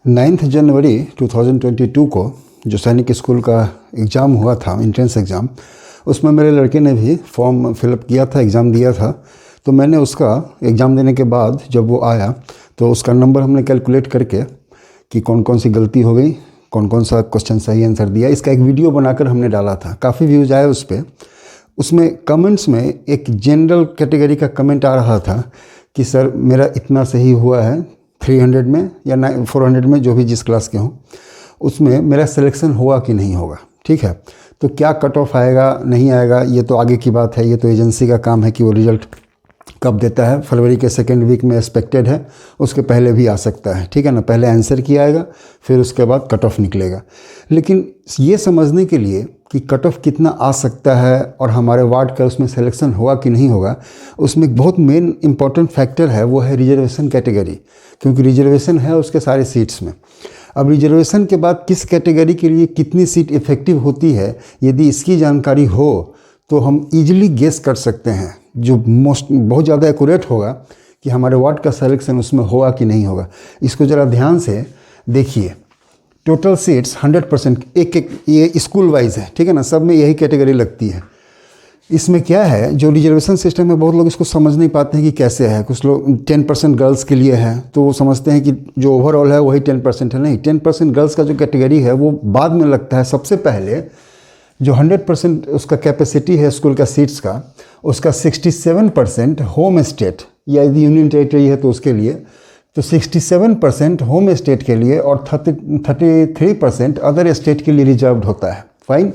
9 जनवरी 2022 को जो सैनिक स्कूल का एग्ज़ाम हुआ था, एंट्रेंस एग्ज़ाम, उसमें मेरे लड़के ने भी फॉर्म फिलअप किया था, एग्ज़ाम दिया था। तो मैंने उसका एग्ज़ाम देने के बाद जब वो आया तो उसका नंबर हमने कैलकुलेट करके कि कौन कौन सी गलती हो गई, कौन कौन सा क्वेश्चन सही आंसर दिया, इसका एक वीडियो बनाकर हमने डाला था। काफ़ी व्यूज़ आए उस पर। उसमें कमेंट्स में एक जनरल कैटेगरी का कमेंट आ रहा था कि सर मेरा इतना सही हुआ है 300 में या 400 में, जो भी जिस क्लास के हों, उसमें मेरा सिलेक्शन होगा कि नहीं होगा। ठीक है, तो क्या कट ऑफ आएगा नहीं आएगा ये तो आगे की बात है, ये तो एजेंसी का काम है कि वो रिज़ल्ट कब देता है। फरवरी के सेकेंड वीक में एक्सपेक्टेड है, उसके पहले भी आ सकता है। ठीक है ना, पहले आंसर किया आएगा, फिर उसके बाद कट ऑफ निकलेगा। लेकिन ये समझने के लिए कि कट ऑफ कितना आ सकता है और हमारे वार्ड का उसमें सिलेक्शन होगा कि नहीं होगा, उसमें एक बहुत मेन इंपॉर्टेंट फैक्टर है, वो है रिजर्वेशन कैटेगरी। क्योंकि रिजर्वेशन है उसके सारे सीट्स में। अब रिजर्वेशन के बाद किस कैटेगरी के लिए कितनी सीट इफ़ेक्टिव होती है, यदि इसकी जानकारी हो तो हम इजीली गेस कर सकते हैं, जो बहुत ज़्यादा एक्यूरेट होगा कि हमारे वार्ड का सिलेक्शन उसमें होगा कि नहीं होगा। इसको ज़रा ध्यान से देखिए। टोटल सीट्स 100% एक ये स्कूल वाइज है, ठीक है ना, सब में यही कैटेगरी लगती है। इसमें क्या है, जो रिजर्वेशन सिस्टम है बहुत लोग इसको समझ नहीं पाते हैं कि कैसे है। कुछ लोग 10% गर्ल्स के लिए है तो वो समझते हैं कि जो ओवरऑल है वही 10% है। नहीं, 10% गर्ल्स का जो कैटेगरी है वो बाद में लगता है। सबसे पहले जो 100% उसका कैपेसिटी है स्कूल का सीट्स का, उसका 67% होम स्टेट या यदि यूनियन टेरिटरी है तो उसके लिए, तो 67% होम स्टेट के लिए और 33% अदर स्टेट के लिए रिजर्व्ड होता है। फाइन।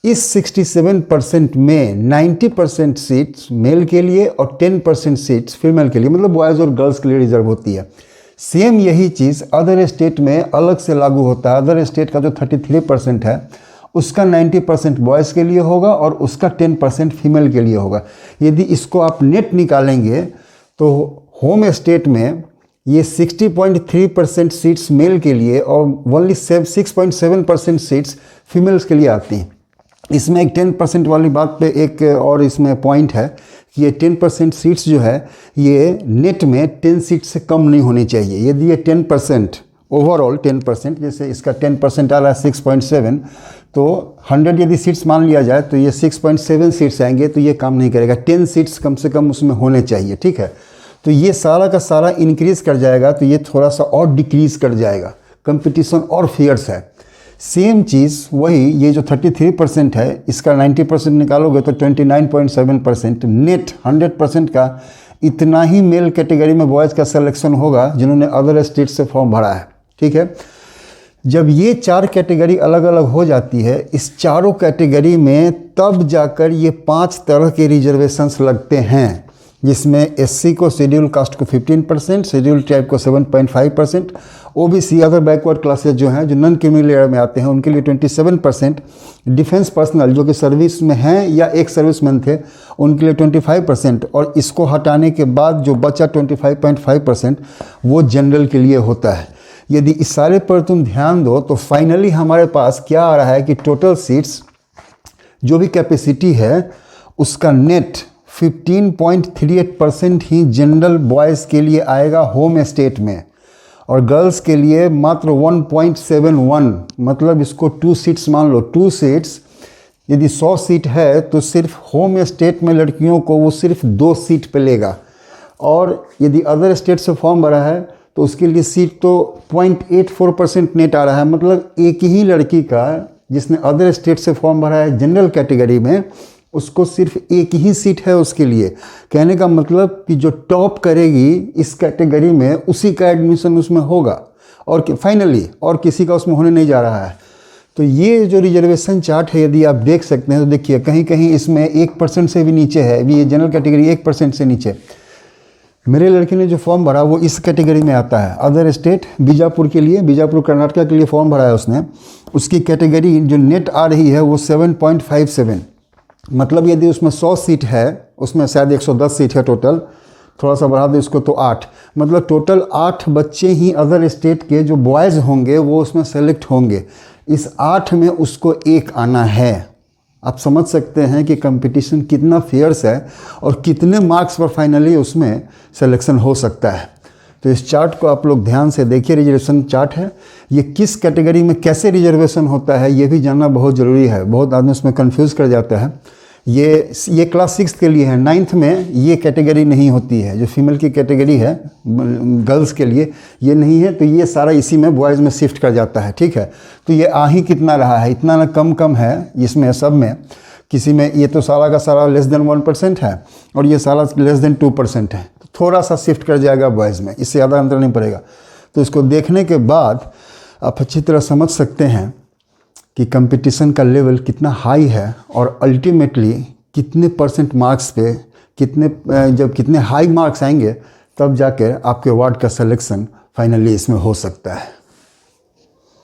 इस 67% में 90% सीट्स मेल के लिए और 10% सीट्स फीमेल के लिए, मतलब बॉयज़ और गर्ल्स के लिए रिजर्व होती है। सेम यही चीज़ अदर स्टेट में अलग से लागू होता है। अदर स्टेट का जो 33% है उसका 90% बॉयज़ के लिए होगा और उसका 10% फीमेल के लिए होगा। यदि इसको आप नेट निकालेंगे तो होम स्टेट में ये 60.3% सीट्स मेल के लिए और ओनली 6.7% सीट्स फीमेल्स के लिए आती हैं। इसमें एक 10% वाली बात पे एक और इसमें पॉइंट है कि ये 10% सीट्स जो है ये नेट में 10 सीट से कम नहीं होनी चाहिए। यदि ये 10% ओवरऑल 10%, जैसे इसका 10% आ रहा है 6.7, तो 100 यदि सीट्स मान लिया जाए तो ये 6.7 सीट्स आएंगे, तो ये काम नहीं करेगा। 10 सीट्स कम से कम उसमें होने चाहिए। ठीक है, तो ये सारा का सारा इंक्रीज़ कर जाएगा, तो ये थोड़ा सा और डिक्रीज़ कर जाएगा। कंपटीशन और फियर्स है। सेम चीज़ वही, ये जो 33% है इसका 90% निकालोगे तो 29.7%। नेट 100% का इतना ही मेल कैटेगरी में बॉयज़ का सिलेक्शन होगा जिन्होंने अदर स्टेट से फॉर्म भरा है। ठीक है, जब ये 4 कैटेगरी अलग अलग हो जाती है, इस चारों कैटेगरी में तब जाकर ये 5 तरह के रिजर्वेशंस लगते हैं, जिसमें एससी को, शेड्यूल कास्ट को 15%, शेड्यूल ट्राइब को 7.5%, ओबीसी अदर बैकवर्ड क्लासेज जो हैं, जो नॉन क्रिमिनल एरिया में आते हैं, उनके लिए 27%, डिफेंस पर्सनल जो कि सर्विस में हैं या एक सर्विसमैन थे उनके लिए 25%, और इसको हटाने के बाद जो बचा 25.5% वो जनरल के लिए होता है। यदि इस सारे पर तुम ध्यान दो तो फाइनली हमारे पास क्या आ रहा है कि टोटल सीट्स जो भी कैपेसिटी है उसका नेट 15.38% ही जनरल बॉयज़ के लिए आएगा होम स्टेट में, और गर्ल्स के लिए मात्र 1.71, मतलब इसको 2 सीट्स मान लो। 2 सीट्स यदि 100 सीट है तो सिर्फ होम स्टेट में लड़कियों को वो सिर्फ 2 सीट पे लेगा, और यदि अदर स्टेट से फॉर्म भरा है तो उसके लिए सीट तो 0.84% नेट आ रहा है। मतलब एक ही लड़की का जिसने अदर स्टेट से फॉर्म भरा है जनरल कैटेगरी में, उसको सिर्फ एक ही सीट है उसके लिए। कहने का मतलब कि जो टॉप करेगी इस कैटेगरी में उसी का एडमिशन उसमें होगा, और फाइनली और किसी का उसमें होने नहीं जा रहा है। तो ये जो रिजर्वेशन चार्ट है यदि आप देख सकते हैं तो देखिए कहीं कहीं इसमें 1% से भी नीचे है। अभी ये जनरल कैटेगरी 1% से नीचे। मेरे लड़के ने जो फॉर्म भरा वो इस कैटेगरी में आता है। अदर स्टेट बीजापुर के लिए, बीजापुर कर्नाटका के लिए फॉर्म भरा है उसने। उसकी कैटेगरी जो नेट आ रही है वो 7.57, मतलब यदि उसमें 100 सीट है, उसमें शायद 110 सीट है टोटल, थोड़ा सा बढ़ा दो इसको तो 8, मतलब टोटल 8 बच्चे ही अदर स्टेट के जो बॉयज़ होंगे वो उसमें सेलेक्ट होंगे। इस 8 में उसको 1 आना है। आप समझ सकते हैं कि कंपटीशन कितना फेयर्स है और कितने मार्क्स पर फाइनली उसमें सिलेक्शन हो सकता है। तो इस चार्ट को आप लोग ध्यान से देखिए, रिजर्वेशन चार्ट है। ये किस कैटेगरी में कैसे रिजर्वेशन होता है ये भी जानना बहुत ज़रूरी है। बहुत आदमी उसमें कंफ्यूज कर जाता है। ये क्लास 6 के लिए है, 9th में ये कैटेगरी नहीं होती है। जो फीमेल की कैटेगरी है गर्ल्स के लिए ये नहीं है, तो ये सारा इसी में बॉयज़ में शिफ्ट कर जाता है, ठीक है। तो ये आ ही कितना रहा है, इतना ना कम है इसमें, सब में किसी में ये तो सारा का सारा लेस देन 1% है और ये सारा लेस देन 2% है। तो थोड़ा सा शिफ्ट कर जाएगा बॉयज़ में, इससे ज़्यादा अंतर नहीं पड़ेगा। तो इसको देखने के बाद आप अच्छी तरह समझ सकते हैं कि कंपटीशन का लेवल कितना हाई है और अल्टीमेटली कितने % मार्क्स पे जब कितने हाई मार्क्स आएंगे तब जाकर आपके वार्ड का सिलेक्शन फाइनली इसमें हो सकता है।